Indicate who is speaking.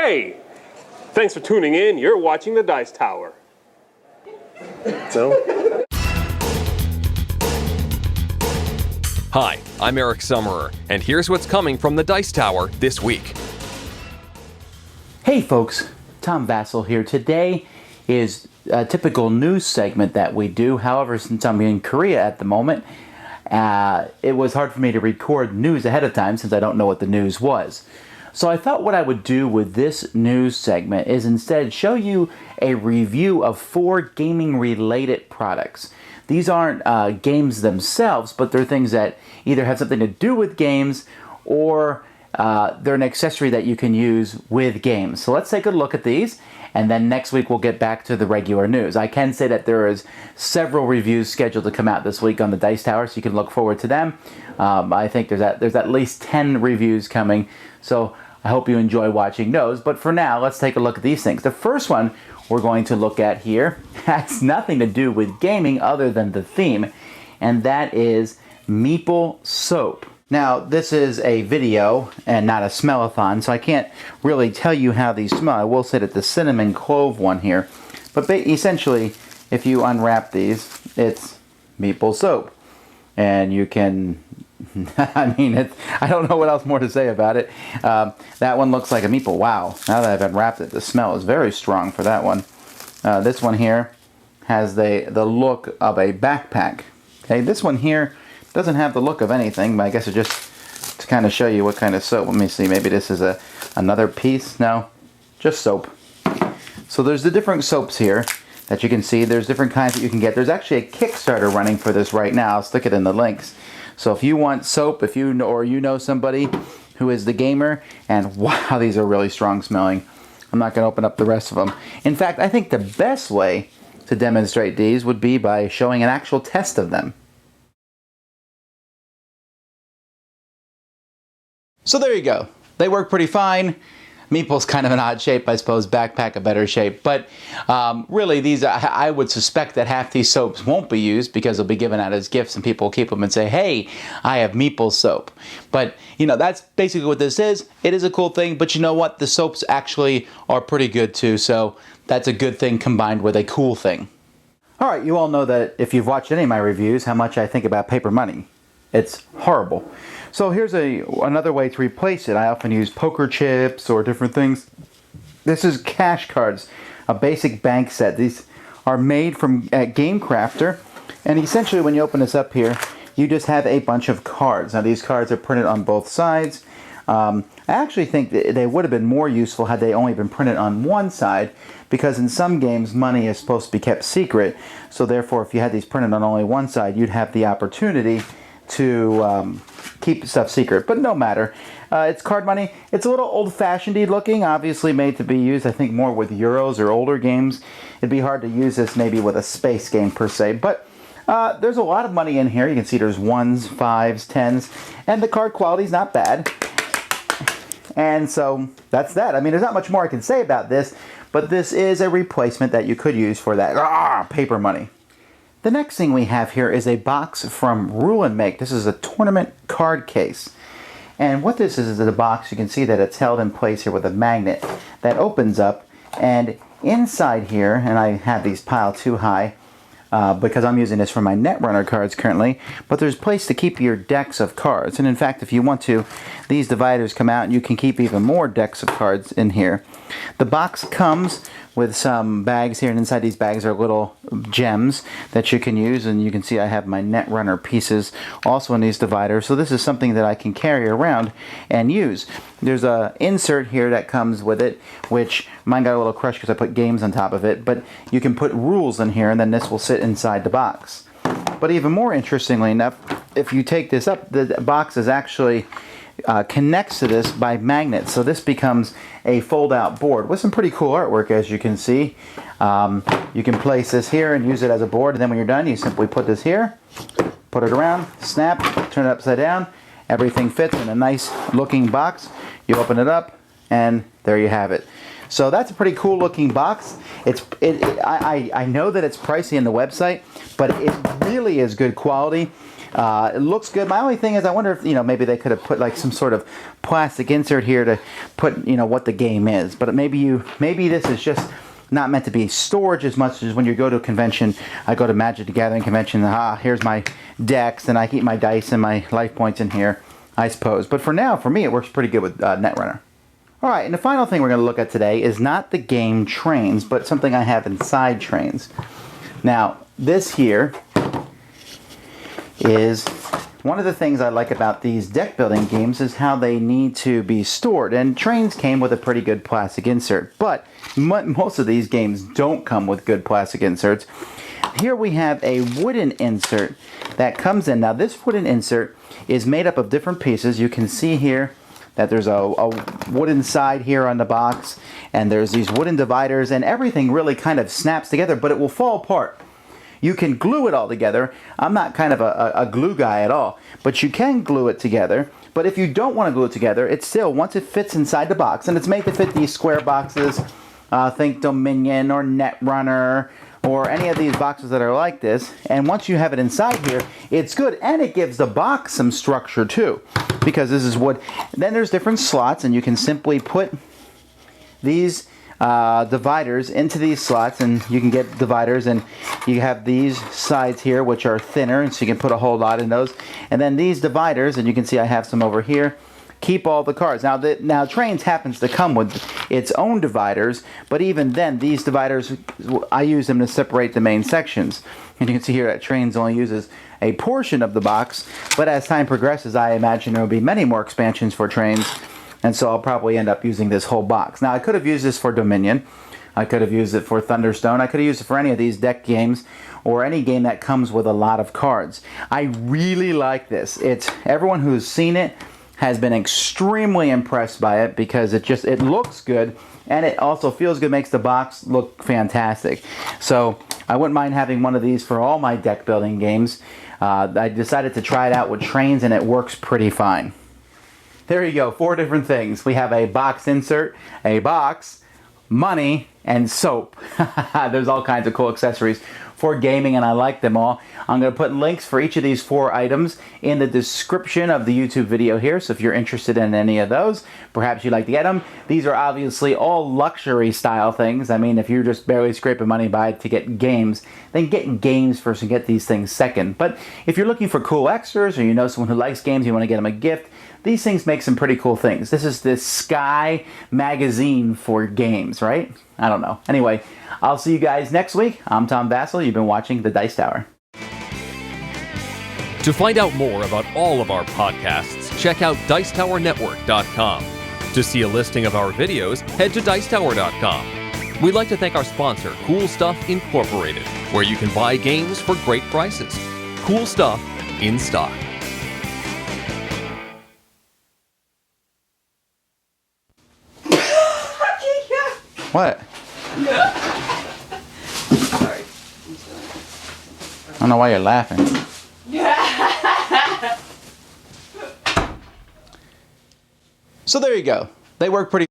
Speaker 1: Hey! Thanks for tuning in. You're watching the Dice Tower. So?
Speaker 2: Hi, I'm Eric Summerer, and here's what's coming from the Dice Tower this week.
Speaker 3: Hey folks, Tom Vasel here. Today is a typical news segment that we do. However, since I'm in Korea at the moment, it was hard for me to record news ahead of time since I don't know what the news was. So I thought what I would do with this news segment is instead show you a review of 4 gaming-related products. These aren't games themselves, but they're things that either have something to do with games or they're an accessory that you can use with games. So let's take a look at these, and then next week we'll get back to the regular news. I can say that there is several reviews scheduled to come out this week on the Dice Tower, so you can look forward to them. I think there's at least 10 reviews coming, so I hope you enjoy watching those. But for now, let's take a look at these things. The first one we're going to look at here has nothing to do with gaming other than the theme, and that is Meeple Soap. Now, this is a video and not a smell-a-thon, so I can't really tell you how these smell. I will say that the cinnamon clove one here, but essentially, if you unwrap these, it's Meeple Soap. And you can, I mean, I don't know what else more to say about it. That one looks like a meeple. Wow, now that I've unwrapped it, the smell is very strong for that one. This one here has the look of a backpack. Okay, this one here doesn't have the look of anything, but I guess it's just to kind of show you what kind of soap. Let me see, maybe this is another piece. No, just soap. So there's the different soaps here that you can see. There's different kinds that you can get. There's actually a Kickstarter running for this right now. I'll stick it in the links. So if you want soap, if you know, or you know somebody who is the gamer, and wow, these are really strong smelling. I'm not going to open up the rest of them. In fact, I think the best way to demonstrate these would be by showing an actual test of them. So there you go. They work pretty fine. Meeple's kind of an odd shape, I suppose. Backpack a better shape. But really, these I would suspect that half these soaps won't be used because they'll be given out as gifts and people will keep them and say, hey, I have Meeple Soap. But, you know, that's basically what this is. It is a cool thing, but you know what? The soaps actually are pretty good too, so that's a good thing combined with a cool thing. All right, you all know that if you've watched any of my reviews, how much I think about paper money. It's horrible. So here's another way to replace it. I often use poker chips or different things. This is cash cards, a basic bank set. These are made from Game Crafter, and essentially when you open this up here, you just have a bunch of cards. Now these cards are printed on both sides. I actually think that they would have been more useful had they only been printed on one side, because in some games money is supposed to be kept secret. So therefore, if you had these printed on only one side, you'd have the opportunity to keep stuff secret, but no matter. It's card money. It's a little old-fashioned looking, obviously made to be used, I think, more with Euros or older games. It'd be hard to use this maybe with a space game per se, but there's a lot of money in here. You can see there's 1s, 5s, 10s, and the card quality's not bad. And so that's that. I mean, there's not much more I can say about this, but this is a replacement that you could use for that paper money. The next thing we have here is a box from Rule and Make. This is a tournament card case. And what this is a box. You can see that it's held in place here with a magnet that opens up. And inside here, and I have these piled too high because I'm using this for my Netrunner cards currently, but there's a place to keep your decks of cards. And in fact, if you want to, these dividers come out and you can keep even more decks of cards in here. The box comes with some bags here, and inside these bags are little gems that you can use, and you can see I have my Netrunner pieces also in these dividers, so this is something that I can carry around and use. There's a insert here that comes with it, which mine got a little crushed because I put games on top of it, but you can put rules in here and then this will sit inside the box. But even more interestingly enough, if you take this up, the box is actually connects to this by magnets, so this becomes a fold-out board with some pretty cool artwork, as you can see. You can place this here and use it as a board, and then when you're done, you simply put this here, put it around, snap, turn it upside down, everything fits in a nice looking box. You open it up, and there you have it. So that's a pretty cool looking box. I know that it's pricey on the website, but it really is good quality. It looks good. My only thing is I wonder if, maybe they could have put like some sort of plastic insert here to put, what the game is. But maybe this is just not meant to be storage as much as when you go to a convention. I go to Magic the Gathering convention, here's my decks, and I keep my dice and my life points in here, I suppose. But for now, for me, it works pretty good with Netrunner. All right, and the final thing we're going to look at today is not the game Trains, but something I have inside Trains. Now, this here is one of the things I like about these deck building games is how they need to be stored. And Trains came with a pretty good plastic insert, but most of these games don't come with good plastic inserts. Here we have a wooden insert that comes in. Now, this wooden insert is made up of different pieces. You can see here that there's a wooden side here on the box, and there's these wooden dividers, and everything really kind of snaps together, but it will fall apart. You can glue it all together. I'm not kind of a glue guy at all, but you can glue it together. But if you don't want to glue it together, it's still, once it fits inside the box, and it's made to fit these square boxes, think Dominion or Netrunner, or any of these boxes that are like this, and once you have it inside here, it's good, and it gives the box some structure too, because this is wood. Then there's different slots, and you can simply put these dividers into these slots, and you can get dividers, and you have these sides here which are thinner, and so you can put a whole lot in those, and then these dividers, and you can see I have some over here, keep all the cards. Now Trains happens to come with its own dividers, but even then, these dividers, I use them to separate the main sections. And you can see here that Trains only uses a portion of the box, but as time progresses, I imagine there will be many more expansions for Trains, and so I'll probably end up using this whole box. Now, I could have used this for Dominion. I could have used it for Thunderstone. I could have used it for any of these deck games, or any game that comes with a lot of cards. I really like this. Everyone who's seen it has been extremely impressed by it because it looks good, and it also feels good, makes the box look fantastic. So I wouldn't mind having one of these for all my deck building games. I decided to try it out with Trains, and it works pretty fine. There you go, 4 different things. We have a box insert, a box, money, and soap. There's all kinds of cool accessories for gaming, and I like them all. I'm going to put links for each of these 4 items in the description of the YouTube video here, so if you're interested in any of those, perhaps you'd like to get them. These are obviously all luxury style things. I mean, if you're just barely scraping money by to get games, then get games first and get these things second. But if you're looking for cool extras, or you know someone who likes games, you want to get them a gift, these things make some pretty cool things. This is this Sky magazine for games, right? I don't know. Anyway, I'll see you guys next week. I'm Tom Vasel. You've been watching The Dice Tower.
Speaker 2: To find out more about all of our podcasts, check out DicetowerNetwork.com. To see a listing of our videos, head to Dicetower.com. We'd like to thank our sponsor, Cool Stuff Incorporated, where you can buy games for great prices. Cool stuff in stock.
Speaker 3: What?
Speaker 4: Sorry.
Speaker 3: I don't know why you're laughing. So there you go. They work pretty